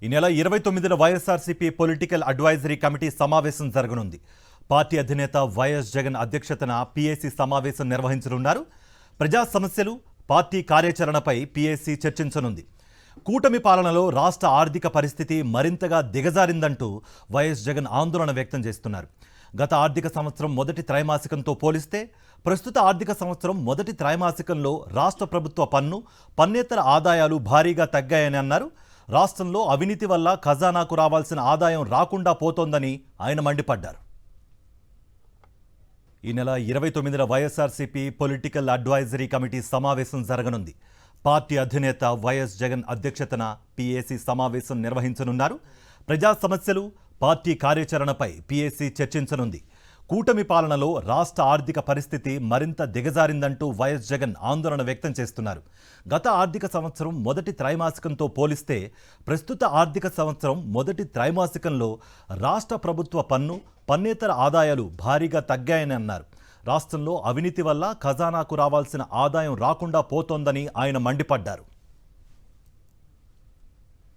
ఈ నెల 29న YSRCP political advisory committee సమావేశం జరగనుంది. పార్టీ అధినేత వైఎస్ జగన్ అధ్యక్షతన పీఏసీ సమావేశం నిర్వహించనున్నారు. ప్రజా సమస్యలు, పార్టీ కార్యాచరణపై పీఏసీ చర్చించనుంది. కూటమి పాలనలో రాష్ట్ర ఆర్థిక పరిస్థితి మరింతగా దిగజారిందంటూ వైఎస్ జగన్ ఆందోళన వ్యక్తం చేస్తున్నారు. గత ఆర్థిక సంవత్సరం మొదటి త్రైమాసికంతో పోలిస్తే ప్రస్తుత ఆర్థిక సంవత్సరం మొదటి త్రైమాసికంలో రాష్ట్ర ప్రభుత్వ పన్నేతర ఆదాయాలు భారీగా తగ్గాయని అన్నారు. రాష్ట్రంలో అవినీతి వల్ల ఖజానాకు రావాల్సిన ఆదాయం రాకుండా పోతోందని ఆయన మండిపడ్డారు. ఈ నెల 29న వైఎస్ఆర్సీపీ పొలిటికల్ అడ్వైజరీ కమిటీ సమావేశం జరగనుంది. పార్టీ అధినేత వైఎస్ జగన్ అధ్యక్షతన పీఏసీ సమావేశం నిర్వహించనున్నారు. ప్రజా సమస్యలు, పార్టీ కార్యాచరణపై పీఏసీ చర్చించనుంది. కూటమి పాలనలో రాష్ట్ర ఆర్థిక పరిస్థితి మరింత దిగజారిందంటూ వైఎస్ జగన్ ఆందోళన వ్యక్తం చేస్తున్నారు. గత ఆర్థిక సంవత్సరం మొదటి త్రైమాసికంతో పోలిస్తే ప్రస్తుత ఆర్థిక సంవత్సరం మొదటి త్రైమాసికంలో రాష్ట్ర ప్రభుత్వ పన్నేతర ఆదాయాలు భారీగా తగ్గాయని అన్నారు. రాష్ట్రంలో అవినీతి వల్ల ఖజానాకు రావాల్సిన ఆదాయం రాకుండా పోతోందని ఆయన మండిపడ్డారు.